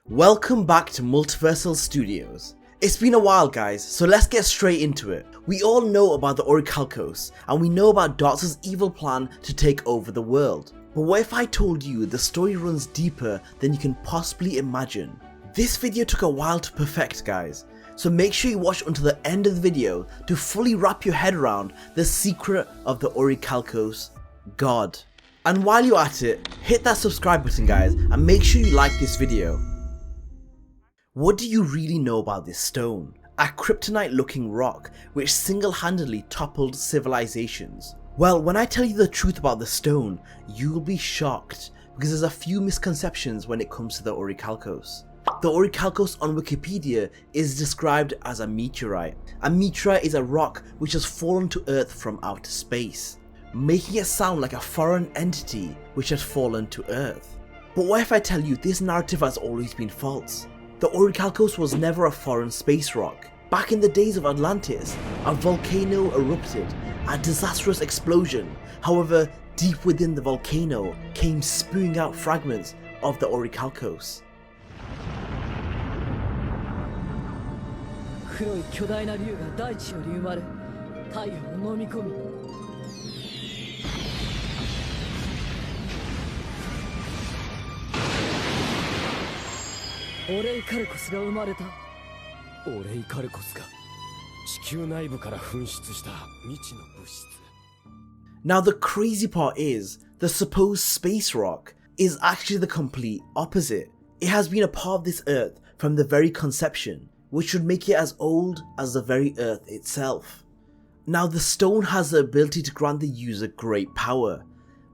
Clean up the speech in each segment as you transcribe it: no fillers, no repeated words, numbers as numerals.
Welcome back to Multiversal Studios. It's been a while guys, so let's get straight into it. We all know about the Orichalcos, and we know about Dartz's evil plan to take over the world. But what if I told you the story runs deeper than you can possibly imagine? This video took a while to perfect guys, so make sure you watch until the end of the video to fully wrap your head around the secret of the Orichalcos God. And while you're at it, hit that subscribe button guys, and make sure you like this video. What do you really know about this stone? A kryptonite looking rock which single-handedly toppled civilizations. Well, when I tell you the truth about the stone, you'll be shocked because there's a few misconceptions when it comes to the Orichalcos. The Orichalcos on Wikipedia is described as a meteorite. A meteorite is a rock which has fallen to Earth from outer space, making it sound like a foreign entity which had fallen to Earth. But what if I tell you this narrative has always been false? The Orichalcos was never a foreign space rock. Back in the days of Atlantis, a volcano erupted, a disastrous explosion. However, deep within the volcano came spewing out fragments of the Orichalcos. Orichalcos が生まれた。Orichalcos が地球内部から噴出した未知の物質。 Now the crazy part is, the supposed space rock is actually the complete opposite. It has been a part of this Earth from the very conception, which would make it as old as the very Earth itself. Now the stone has the ability to grant the user great power.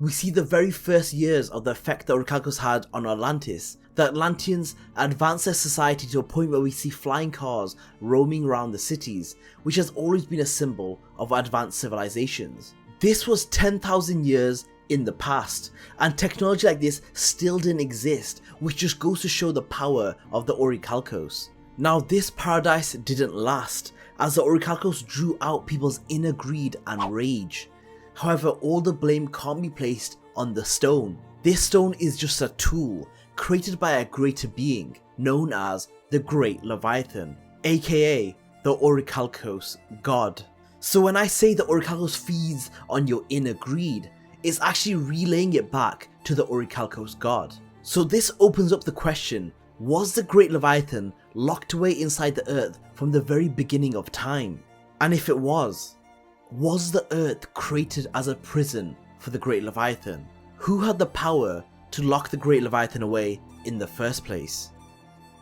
We see the very first years of the effect the Orichalcos had on Atlantis. The Atlanteans advanced their society to a point where we see flying cars roaming around the cities, which has always been a symbol of advanced civilizations. This was 10,000 years in the past, and technology like this still didn't exist, which just goes to show the power of the Orichalcos. Now this paradise didn't last, as the Orichalcos drew out people's inner greed and rage. However, all the blame can't be placed on the stone. This stone is just a tool created by a greater being known as the Great Leviathan, aka the Orichalcos God. So when I say the Orichalcos feeds on your inner greed, it's actually relaying it back to the Orichalcos God. So this opens up the question, was the Great Leviathan locked away inside the Earth from the very beginning of time? And if it was the Earth created as a prison for the Great Leviathan? Who had the power to lock the Great Leviathan away in the first place?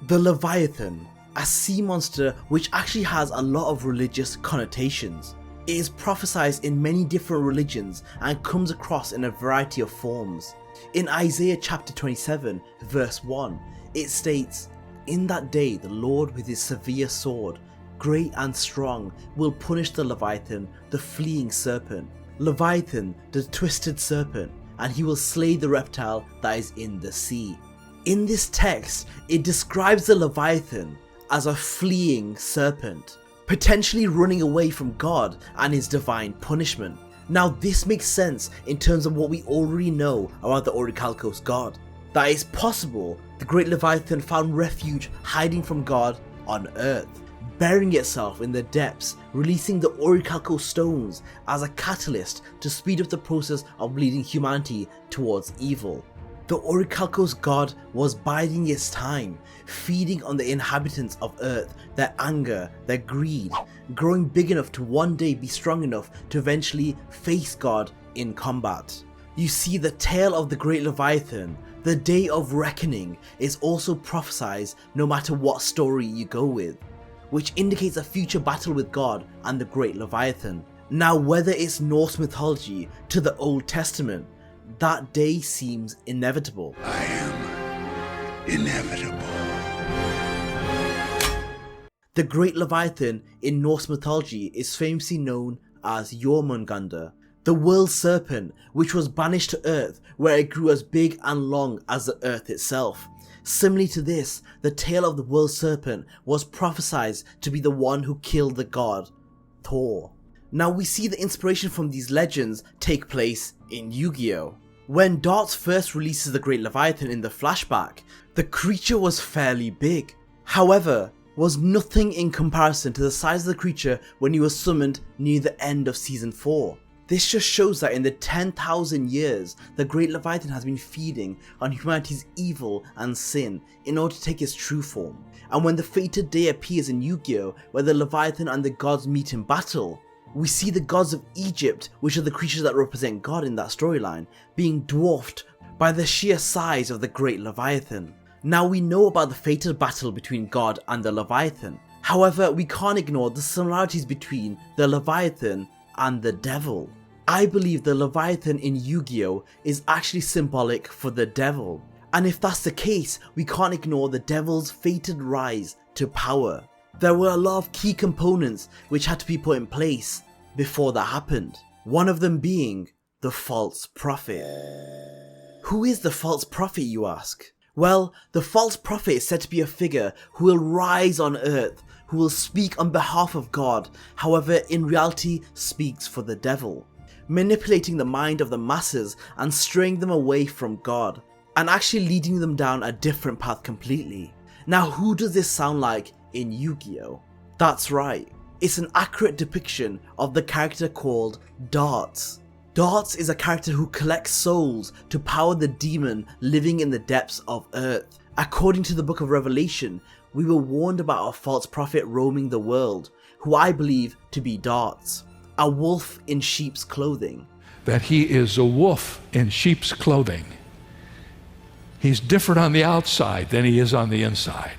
The Leviathan, a sea monster which actually has a lot of religious connotations. It is prophesied in many different religions and comes across in a variety of forms. In Isaiah chapter 27 verse 1, it states, "In that day the Lord with his severe sword, great and strong, will punish the Leviathan, the fleeing serpent, Leviathan, the twisted serpent, and he will slay the reptile that is in the sea." In this text, it describes the Leviathan as a fleeing serpent, potentially running away from God and his divine punishment. Now this makes sense in terms of what we already know about the Orichalcos God, that it's possible the Great Leviathan found refuge hiding from God on Earth, burying itself in the depths, releasing the Orichalcos stones as a catalyst to speed up the process of leading humanity towards evil. The Orichalcos God was biding its time, feeding on the inhabitants of Earth, their anger, their greed, growing big enough to one day be strong enough to eventually face God in combat. You see, the tale of the Great Leviathan, the day of reckoning, is also prophesied no matter what story you go with, which indicates a future battle with God and the Great Leviathan. Now whether it's Norse mythology to the Old Testament, that day seems inevitable. I am inevitable. The Great Leviathan in Norse mythology is famously known as Jormungandr, the world serpent which was banished to Earth, where it grew as big and long as the Earth itself. Similarly to this, the tale of the world serpent was prophesied to be the one who killed the god Thor. Now we see the inspiration from these legends take place in Yugioh. When Dartz first releases the Great Leviathan in the flashback, the creature was fairly big. However, was nothing in comparison to the size of the creature when he was summoned near the end of season 4. This just shows that in the 10,000 years, the Great Leviathan has been feeding on humanity's evil and sin in order to take its true form. And when the fated day appears in Yugioh, where the Leviathan and the gods meet in battle, we see the gods of Egypt, which are the creatures that represent God in that storyline, being dwarfed by the sheer size of the Great Leviathan. Now we know about the fatal battle between God and the Leviathan. However, we can't ignore the similarities between the Leviathan and the devil. I believe the Leviathan in Yugioh is actually symbolic for the devil. And if that's the case, we can't ignore the devil's fated rise to power. There were a lot of key components which had to be put in place before that happened. One of them being the false prophet. Who is the false prophet, you ask? Well, the false prophet is said to be a figure who will rise on earth, who will speak on behalf of God, however in reality speaks for the devil, manipulating the mind of the masses and straying them away from God, and actually leading them down a different path completely. Now who does this sound like in Yugioh? That's right, it's an accurate depiction of the character called Dartz. Dartz is a character who collects souls to power the demon living in the depths of earth. According to the book of Revelation, we were warned about a false prophet roaming the world, who I believe to be Dartz, a wolf in sheep's clothing. That he is a wolf in sheep's clothing. He's different on the outside than he is on the inside.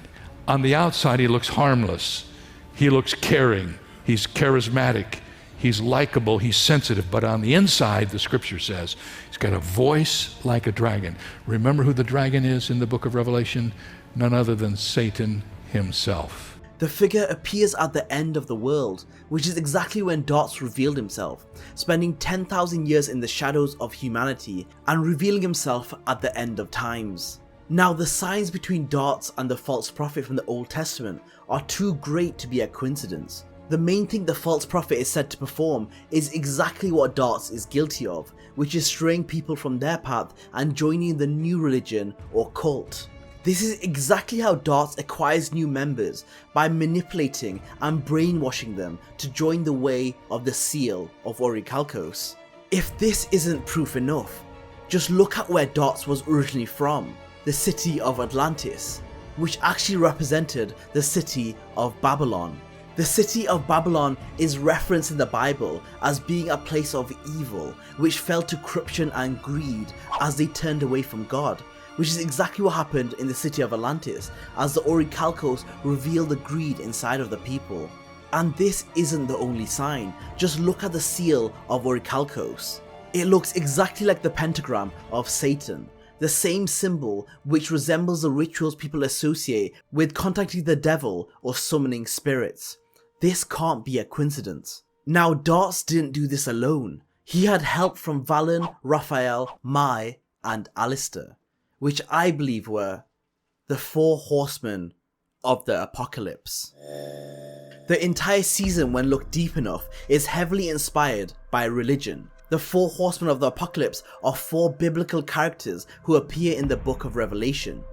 On the outside, he looks harmless. He looks caring. He's charismatic. He's likable. He's sensitive. But on the inside, the scripture says, he's got a voice like a dragon. Remember who the dragon is in the book of Revelation? None other than Satan himself. The figure appears at the end of the world, which is exactly when Dartz revealed himself, spending 10,000 years in the shadows of humanity and revealing himself at the end of times. Now the signs between Dartz and the false prophet from the Old Testament are too great to be a coincidence. The main thing the false prophet is said to perform is exactly what Dartz is guilty of, which is straying people from their path and joining the new religion or cult. This is exactly how Dartz acquires new members, by manipulating and brainwashing them to join the way of the seal of Orichalcos. If this isn't proof enough, just look at where Dartz was originally from, the city of Atlantis, which actually represented the city of Babylon. The city of Babylon is referenced in the Bible as being a place of evil, which fell to corruption and greed as they turned away from God, which is exactly what happened in the city of Atlantis as the Orichalcos revealed the greed inside of the people. And this isn't the only sign, just look at the seal of Orichalcos. It looks exactly like the pentagram of Satan, the same symbol which resembles the rituals people associate with contacting the devil or summoning spirits. This can't be a coincidence. Now Dartz didn't do this alone. He had help from Valen, Raphael, Mai, and Alistair, which I believe were the 4 horsemen of the apocalypse. The entire season, when looked deep enough, is heavily inspired by religion. The 4 horsemen of the apocalypse are 4 biblical characters who appear in the book of Revelation.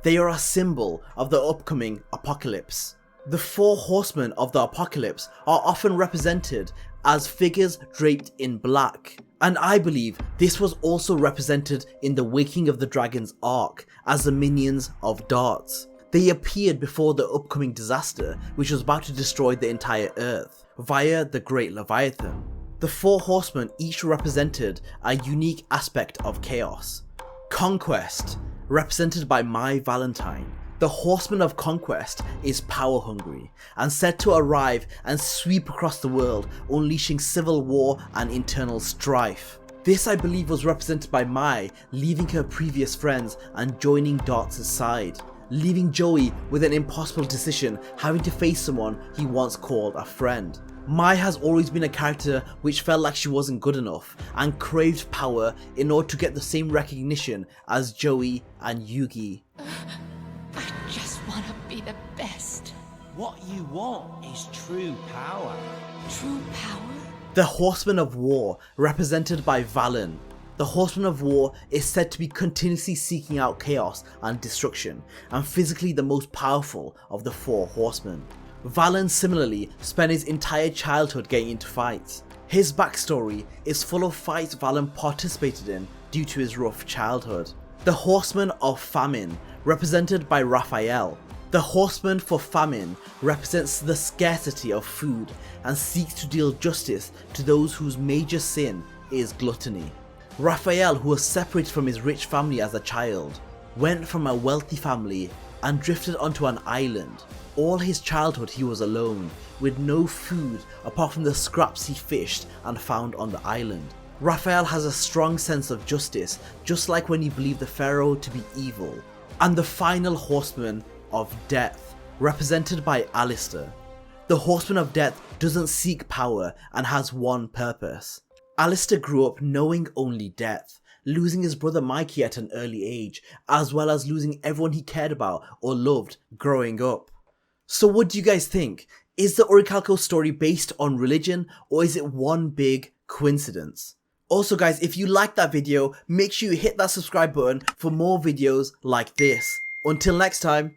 They are a symbol of the upcoming apocalypse. The 4 horsemen of the apocalypse are often represented as figures draped in black, and I believe this was also represented in the Waking of the Dragon's arc as the minions of Dartz. They appeared before the upcoming disaster which was about to destroy the entire earth via the Great Leviathan. The 4 horsemen each represented a unique aspect of chaos. Conquest, represented by Mai Valentine. The horseman of conquest is power hungry and said to arrive and sweep across the world, unleashing civil war and internal strife. This I believe was represented by Mai leaving her previous friends and joining Dartz's side, leaving Joey with an impossible decision, having to face someone he once called a friend. Mai has always been a character which felt like she wasn't good enough and craved power in order to get the same recognition as Joey and Yugi. I just want to be the best. What you want is true power. True power? The Horseman of War, represented by Valen. The Horseman of War is said to be continuously seeking out chaos and destruction, and physically the most powerful of the 4 horsemen. Valen similarly spent his entire childhood getting into fights. His backstory is full of fights Valen participated in due to his rough childhood. The Horseman of Famine, represented by Raphael. The Horseman for Famine represents the scarcity of food and seeks to deal justice to those whose major sin is gluttony. Raphael, who was separated from his rich family as a child, went from a wealthy family and drifted onto an island. All his childhood he was alone, with no food apart from the scraps he fished and found on the island. Raphael has a strong sense of justice, just like when he believed the pharaoh to be evil. And the final horseman of Death, represented by Alistair. The Horseman of Death doesn't seek power and has one purpose. Alistair grew up knowing only death, losing his brother Mikey at an early age, as well as losing everyone he cared about or loved growing up. So what do you guys think? Is the Orichalcos story based on religion, or is it one big coincidence? Also guys, if you liked that video, make sure you hit that subscribe button for more videos like this. Until next time.